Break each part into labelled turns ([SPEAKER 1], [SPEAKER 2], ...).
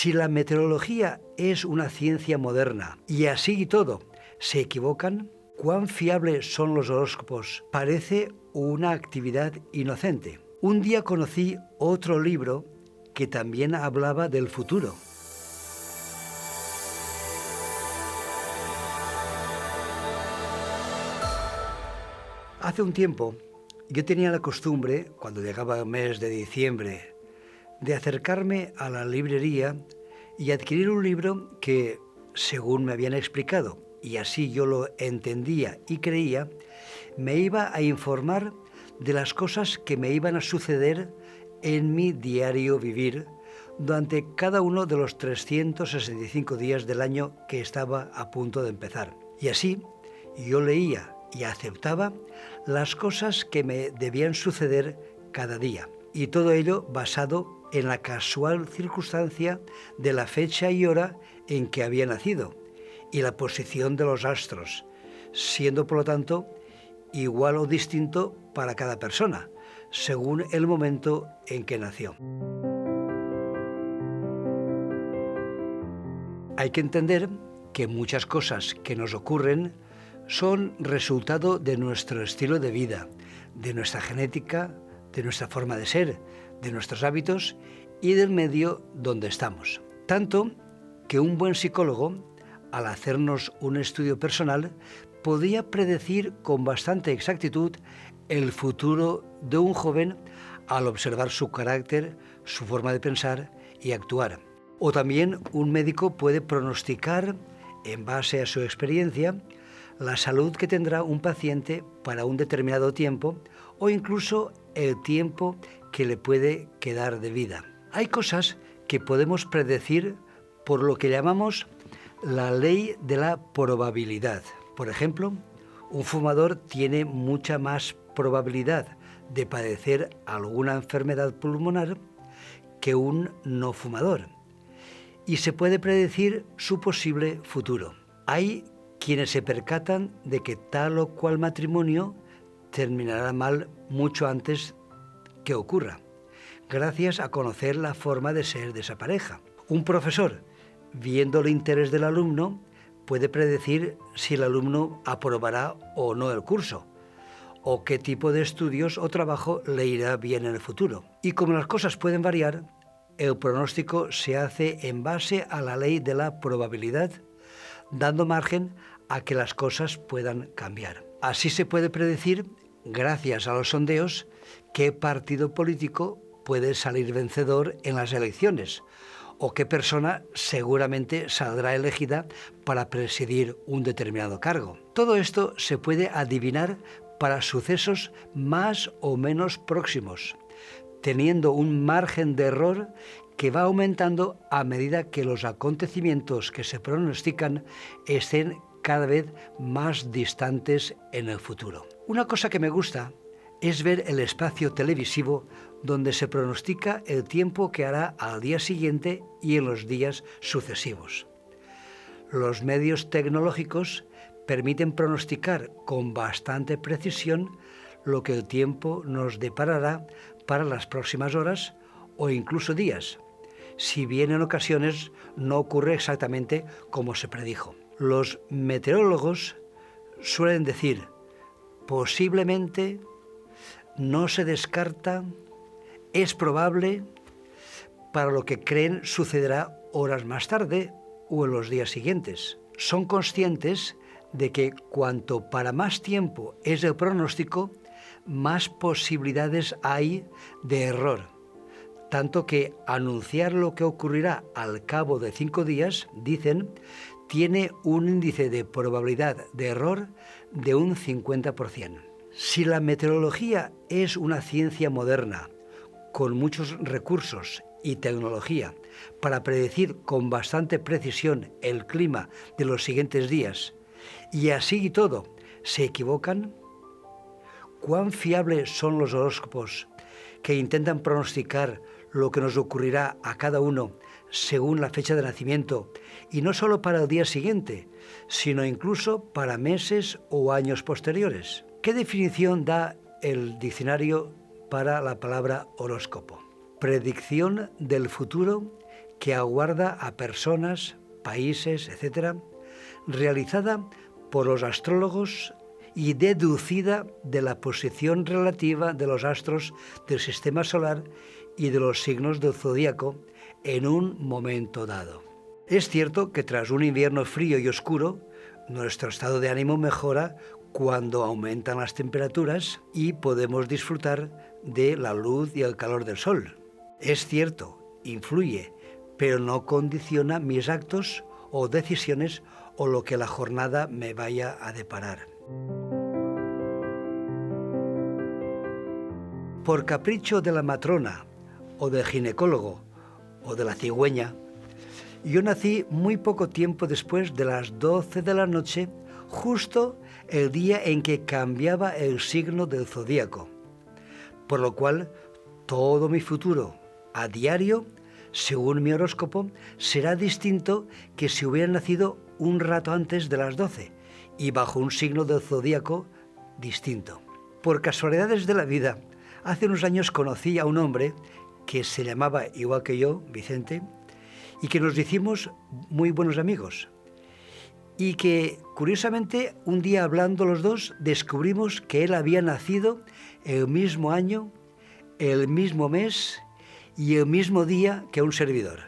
[SPEAKER 1] Si la meteorología es una ciencia moderna y así y todo se equivocan, ¿cuán fiables son los horóscopos? Parece una actividad inocente. Un día conocí otro libro que también hablaba del futuro. Hace un tiempo yo tenía la costumbre, cuando llegaba el mes de diciembre, de acercarme a la librería y adquirir un libro que, según me habían explicado, y así yo lo entendía y creía, me iba a informar de las cosas que me iban a suceder en mi diario vivir durante cada uno de los 365 días del año que estaba a punto de empezar. Y así yo leía y aceptaba las cosas que me debían suceder cada día. Y todo ello basado en la casual circunstancia de la fecha y hora en que había nacido y la posición de los astros, siendo por lo tanto igual o distinto para cada persona, según el momento en que nació. Hay que entender que muchas cosas que nos ocurren son resultado de nuestro estilo de vida, de nuestra genética, de nuestra forma de ser, de nuestros hábitos y del medio donde estamos. Tanto que un buen psicólogo, al hacernos un estudio personal, podía predecir con bastante exactitud el futuro de un joven al observar su carácter, su forma de pensar y actuar. O también un médico puede pronosticar, en base a su experiencia, la salud que tendrá un paciente para un determinado tiempo o incluso el tiempo que le puede quedar de vida. Hay cosas que podemos predecir por lo que llamamos la ley de la probabilidad. Por ejemplo, un fumador tiene mucha más probabilidad de padecer alguna enfermedad pulmonar que un no fumador. Y se puede predecir su posible futuro. Hay quienes se percatan de que tal o cual matrimonio terminará mal mucho antes que ocurra, gracias a conocer la forma de ser de esa pareja. Un profesor, viendo el interés del alumno, puede predecir si el alumno aprobará o no el curso, o qué tipo de estudios o trabajo le irá bien en el futuro. Y como las cosas pueden variar, el pronóstico se hace en base a la ley de la probabilidad, dando margen a que las cosas puedan cambiar. Así se puede predecir, gracias a los sondeos, qué partido político puede salir vencedor en las elecciones o qué persona seguramente saldrá elegida para presidir un determinado cargo. Todo esto se puede adivinar para sucesos más o menos próximos, teniendo un margen de error que va aumentando a medida que los acontecimientos que se pronostican estén cada vez más distantes en el futuro. Una cosa que me gusta es ver el espacio televisivo donde se pronostica el tiempo que hará al día siguiente y en los días sucesivos. Los medios tecnológicos permiten pronosticar con bastante precisión lo que el tiempo nos deparará para las próximas horas o incluso días, si bien en ocasiones no ocurre exactamente como se predijo. Los meteorólogos suelen decir, posiblemente, no se descarta, es probable, para lo que creen sucederá horas más tarde o en los días siguientes. Son conscientes de que cuanto para más tiempo es el pronóstico, más posibilidades hay de error. Tanto que anunciar lo que ocurrirá al cabo de 5 días, dicen, tiene un índice de probabilidad de error de un 50%. Si la meteorología es una ciencia moderna, con muchos recursos y tecnología para predecir con bastante precisión el clima de los siguientes días, y así y todo se equivocan, ¿cuán fiables son los horóscopos que intentan pronosticar lo que nos ocurrirá a cada uno según la fecha de nacimiento, y no solo para el día siguiente, sino incluso para meses o años posteriores? ¿Qué definición da el diccionario para la palabra horóscopo? Predicción del futuro que aguarda a personas, países, etc., realizada por los astrólogos y deducida de la posición relativa de los astros del sistema solar y de los signos del zodíaco en un momento dado. Es cierto que tras un invierno frío y oscuro, nuestro estado de ánimo mejora cuando aumentan las temperaturas y podemos disfrutar de la luz y el calor del sol. Es cierto, influye, pero no condiciona mis actos o decisiones o lo que la jornada me vaya a deparar. Por capricho de la matrona, o del ginecólogo, o de la cigüeña, yo nací muy poco tiempo después de las 12 de la noche, justo el día en que cambiaba el signo del zodíaco, por lo cual todo mi futuro a diario, según mi horóscopo, será distinto que si hubiera nacido un rato antes de las 12 y bajo un signo del zodíaco distinto. Por casualidades de la vida, hace unos años conocí a un hombre que se llamaba igual que yo, Vicente, y que nos hicimos muy buenos amigos. Y que, curiosamente, un día hablando los dos, descubrimos que él había nacido el mismo año, el mismo mes y el mismo día que un servidor.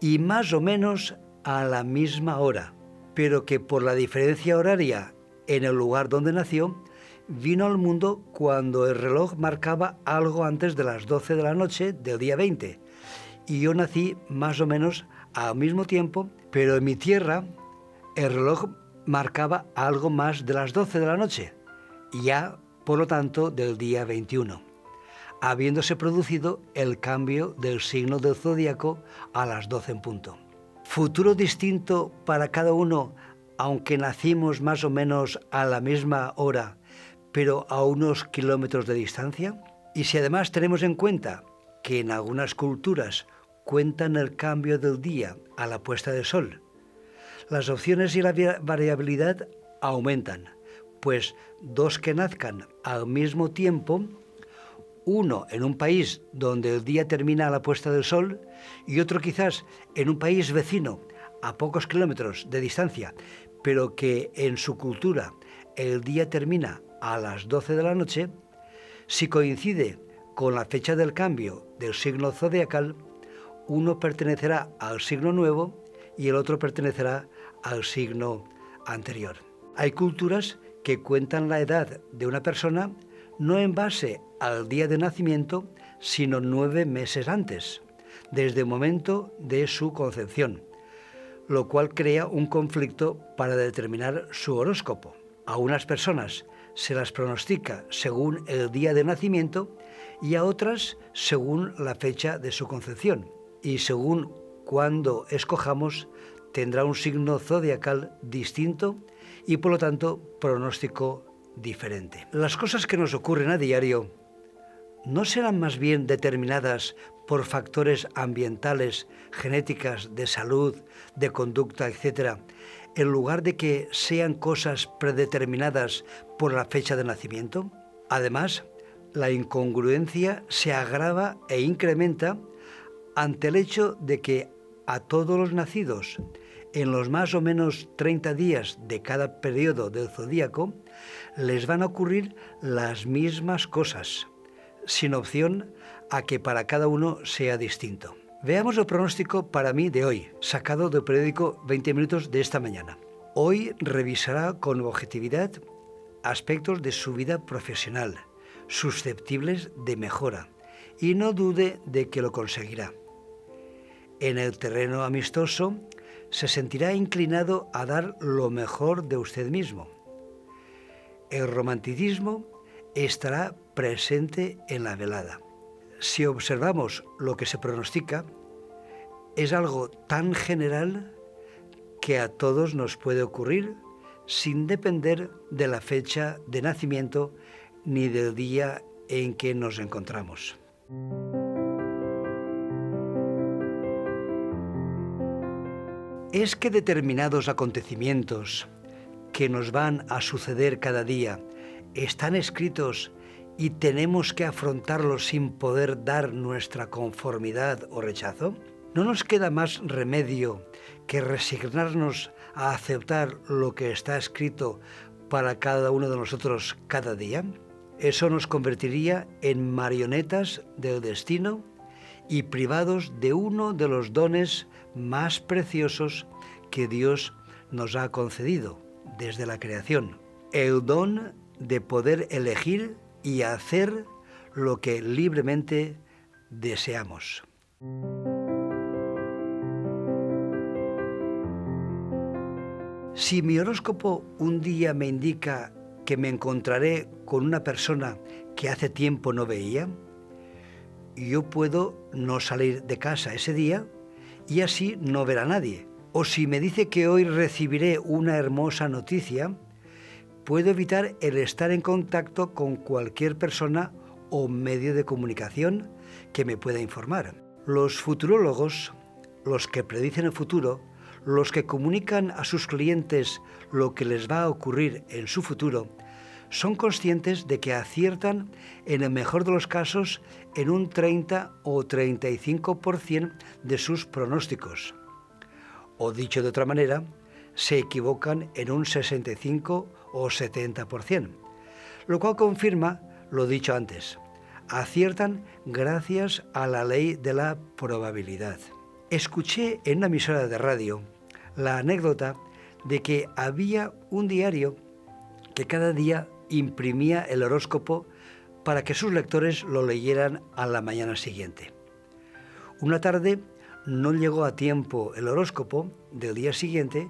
[SPEAKER 1] Y más o menos a la misma hora, pero que por la diferencia horaria en el lugar donde nació, vino al mundo cuando el reloj marcaba algo antes de las 12 de la noche del día 20. Y yo nací más o menos al mismo tiempo, pero en mi tierra el reloj marcaba algo más de las 12 de la noche, ya por lo tanto del día 21, habiéndose producido el cambio del signo del zodíaco a las 12 en punto. Futuro distinto para cada uno, aunque nacimos más o menos a la misma hora, pero a unos kilómetros de distancia. Y si además tenemos en cuenta que en algunas culturas cuentan el cambio del día a la puesta del sol, las opciones y la variabilidad aumentan, pues dos que nazcan al mismo tiempo, uno en un país donde el día termina a la puesta del sol y otro quizás en un país vecino a pocos kilómetros de distancia, pero que en su cultura el día termina a las 12 de la noche, si coincide con la fecha del cambio del signo zodiacal, uno pertenecerá al signo nuevo y el otro pertenecerá al signo anterior. Hay culturas que cuentan la edad de una persona no en base al día de nacimiento, sino 9 meses antes, desde el momento de su concepción, lo cual crea un conflicto para determinar su horóscopo. A unas personas se las pronostica según el día de nacimiento y a otras según la fecha de su concepción. Y según cuándo escojamos, tendrá un signo zodiacal distinto y por lo tanto pronóstico diferente. Las cosas que nos ocurren a diario ¿no serán más bien determinadas por factores ambientales, genéticas, de salud, de conducta, etcétera, en lugar de que sean cosas predeterminadas por la fecha de nacimiento? Además, la incongruencia se agrava e incrementa ante el hecho de que a todos los nacidos en los más o menos 30 días de cada periodo del zodíaco les van a ocurrir las mismas cosas, sin opción a que para cada uno sea distinto. Veamos el pronóstico para mí de hoy, sacado del periódico 20 minutos de esta mañana. Hoy revisará con objetividad aspectos de su vida profesional, susceptibles de mejora, y no dude de que lo conseguirá. En el terreno amistoso, se sentirá inclinado a dar lo mejor de usted mismo. El romanticismo estará presente en la velada. Si observamos lo que se pronostica, es algo tan general que a todos nos puede ocurrir sin depender de la fecha de nacimiento ni del día en que nos encontramos. ¿Es que determinados acontecimientos que nos van a suceder cada día están escritos y tenemos que afrontarlos sin poder dar nuestra conformidad o rechazo? ¿No nos queda más remedio que resignarnos a aceptar lo que está escrito para cada uno de nosotros cada día? Eso nos convertiría en marionetas del destino y privados de uno de los dones más preciosos que Dios nos ha concedido desde la creación, el don de poder elegir y hacer lo que libremente deseamos. Si mi horóscopo un día me indica que me encontraré con una persona que hace tiempo no veía, yo puedo no salir de casa ese día y así no ver a nadie. O si me dice que hoy recibiré una hermosa noticia, puedo evitar el estar en contacto con cualquier persona o medio de comunicación que me pueda informar. Los futurólogos, los que predicen el futuro, los que comunican a sus clientes lo que les va a ocurrir en su futuro, son conscientes de que aciertan en el mejor de los casos en un 30 o 35% de sus pronósticos. O dicho de otra manera, se equivocan en un 65 o 70%, lo cual confirma lo dicho antes. Aciertan gracias a la ley de la probabilidad. Escuché en una emisora de radio la anécdota de que había un diario que cada día imprimía el horóscopo para que sus lectores lo leyeran a la mañana siguiente. Una tarde no llegó a tiempo el horóscopo del día siguiente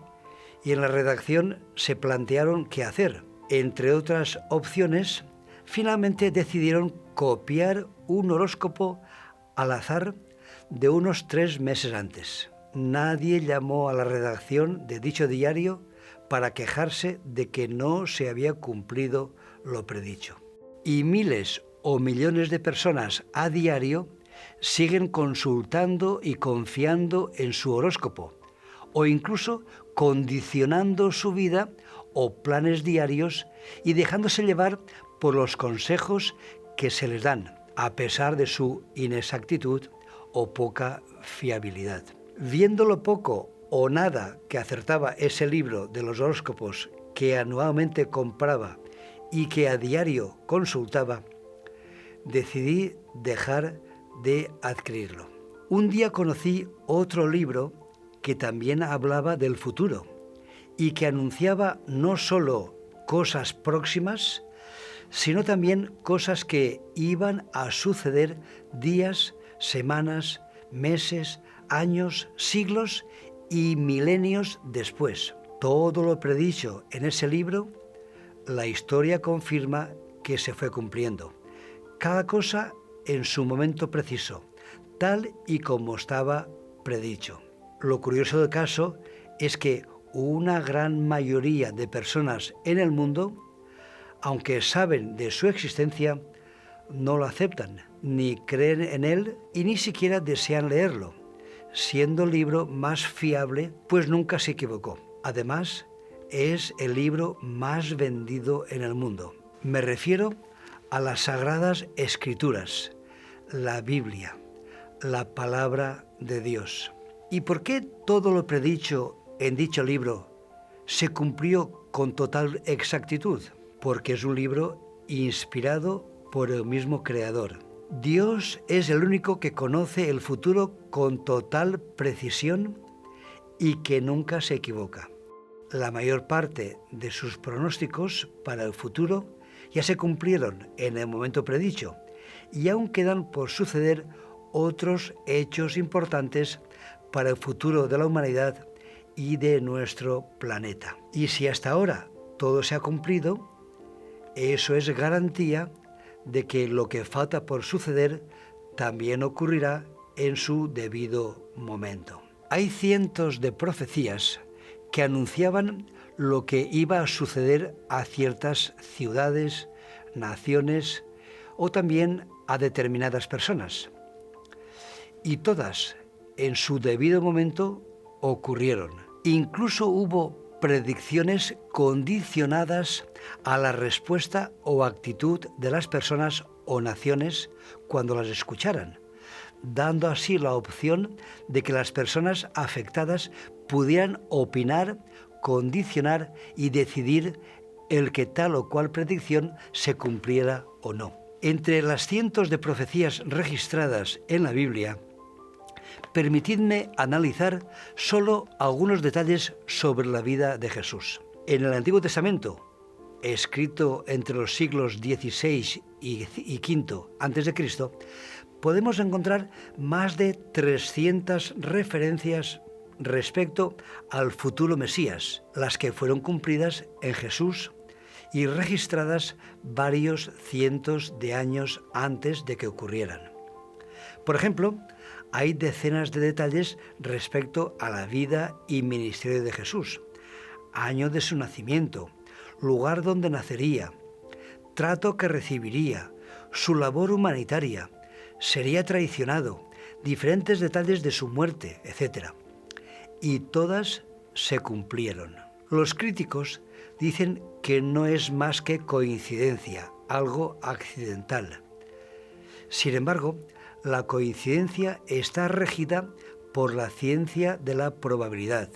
[SPEAKER 1] y en la redacción se plantearon qué hacer. Entre otras opciones, finalmente decidieron copiar un horóscopo al azar de unos 3 meses antes. Nadie llamó a la redacción de dicho diario para quejarse de que no se había cumplido lo predicho. Y miles o millones de personas a diario siguen consultando y confiando en su horóscopo, o incluso condicionando su vida o planes diarios y dejándose llevar por los consejos que se les dan, a pesar de su inexactitud o poca fiabilidad. Viendo lo poco o nada que acertaba ese libro de los horóscopos que anualmente compraba y que a diario consultaba, decidí dejar de adquirirlo. Un día conocí otro libro que también hablaba del futuro y que anunciaba no solo cosas próximas, sino también cosas que iban a suceder días, semanas, meses, años, siglos y milenios después. Todo lo predicho en ese libro, la historia confirma que se fue cumpliendo. Cada cosa en su momento preciso, tal y como estaba predicho. Lo curioso del caso es que una gran mayoría de personas en el mundo, aunque saben de su existencia, no lo aceptan, ni creen en él y ni siquiera desean leerlo, siendo el libro más fiable, pues nunca se equivocó. Además, es el libro más vendido en el mundo. Me refiero a las Sagradas Escrituras, la Biblia, la Palabra de Dios. ¿Y por qué todo lo predicho en dicho libro se cumplió con total exactitud? Porque es un libro inspirado por el mismo Creador. Dios es el único que conoce el futuro con total precisión y que nunca se equivoca. La mayor parte de sus pronósticos para el futuro ya se cumplieron en el momento predicho y aún quedan por suceder otros hechos importantes para el futuro de la humanidad y de nuestro planeta. Y si hasta ahora todo se ha cumplido, eso es garantía de que lo que falta por suceder también ocurrirá en su debido momento. Hay cientos de profecías que anunciaban lo que iba a suceder a ciertas ciudades, naciones o también a determinadas personas. Y todas, en su debido momento, ocurrieron. Incluso hubo predicciones condicionadas a la respuesta o actitud de las personas o naciones cuando las escucharan, dando así la opción de que las personas afectadas pudieran opinar, condicionar y decidir el que tal o cual predicción se cumpliera o no. Entre las cientos de profecías registradas en la Biblia, permitidme analizar solo algunos detalles sobre la vida de Jesús. En el Antiguo Testamento, escrito entre los siglos XVI y V a.C., podemos encontrar más de 300 referencias respecto al futuro Mesías, las que fueron cumplidas en Jesús y registradas varios cientos de años antes de que ocurrieran. Por ejemplo, hay decenas de detalles respecto a la vida y ministerio de Jesús, año de su nacimiento, lugar donde nacería, trato que recibiría, su labor humanitaria, sería traicionado, diferentes detalles de su muerte, etc. Y todas se cumplieron. Los críticos dicen que no es más que coincidencia, algo accidental. Sin embargo, la coincidencia está regida por la ciencia de la probabilidad.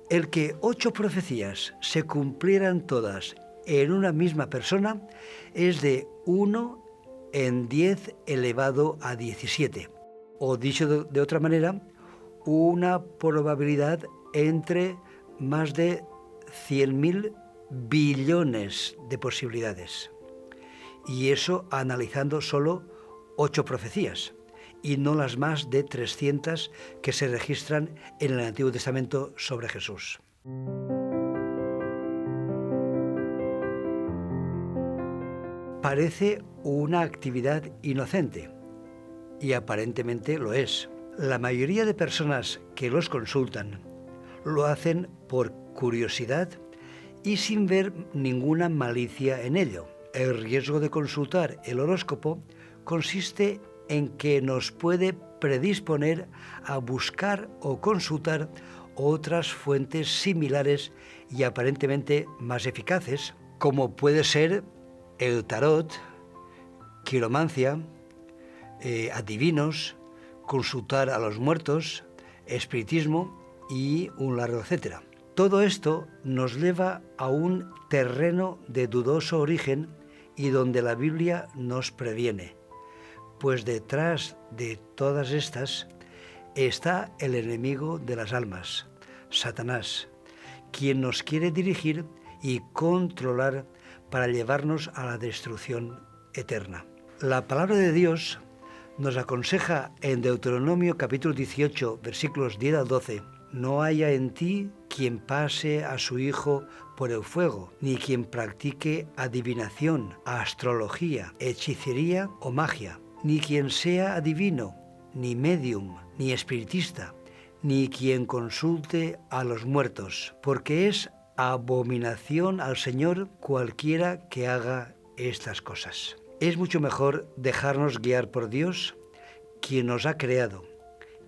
[SPEAKER 1] El que 8 profecías se cumplieran todas en una misma persona es de 1 en 10 elevado a 17. O dicho de otra manera, una probabilidad entre más de 100.000 billones de posibilidades. Y eso analizando solo 8 profecías, y no las más de 300 que se registran en el Antiguo Testamento sobre Jesús. Parece una actividad inocente, y aparentemente lo es. La mayoría de personas que los consultan lo hacen por curiosidad y sin ver ninguna malicia en ello. El riesgo de consultar el horóscopo consiste en que nos puede predisponer a buscar o consultar otras fuentes similares y aparentemente más eficaces, como puede ser el tarot, quiromancia, adivinos, consultar a los muertos, espiritismo y un largo etcétera. Todo esto nos lleva a un terreno de dudoso origen y donde la Biblia nos previene, pues detrás de todas estas está el enemigo de las almas, Satanás, quien nos quiere dirigir y controlar para llevarnos a la destrucción eterna. La palabra de Dios nos aconseja en Deuteronomio capítulo 18, versículos 10 al 12, no haya en ti quien pase a su hijo por el fuego, ni quien practique adivinación, astrología, hechicería o magia, ni quien sea adivino, ni medium, ni espiritista, ni quien consulte a los muertos, porque es abominación al Señor cualquiera que haga estas cosas. Es mucho mejor dejarnos guiar por Dios, quien nos ha creado,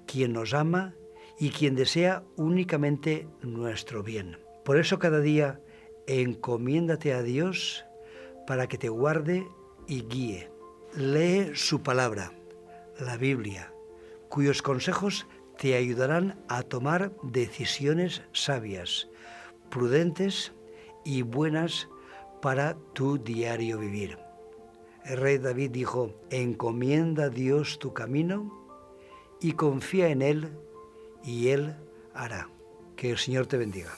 [SPEAKER 1] quien nos ama y quien desea únicamente nuestro bien. Por eso cada día encomiéndate a Dios para que te guarde y guíe. Lee su palabra, la Biblia, cuyos consejos te ayudarán a tomar decisiones sabias, prudentes y buenas para tu diario vivir. El rey David dijo, encomienda a Dios tu camino y confía en Él, y Él hará. Que el Señor te bendiga.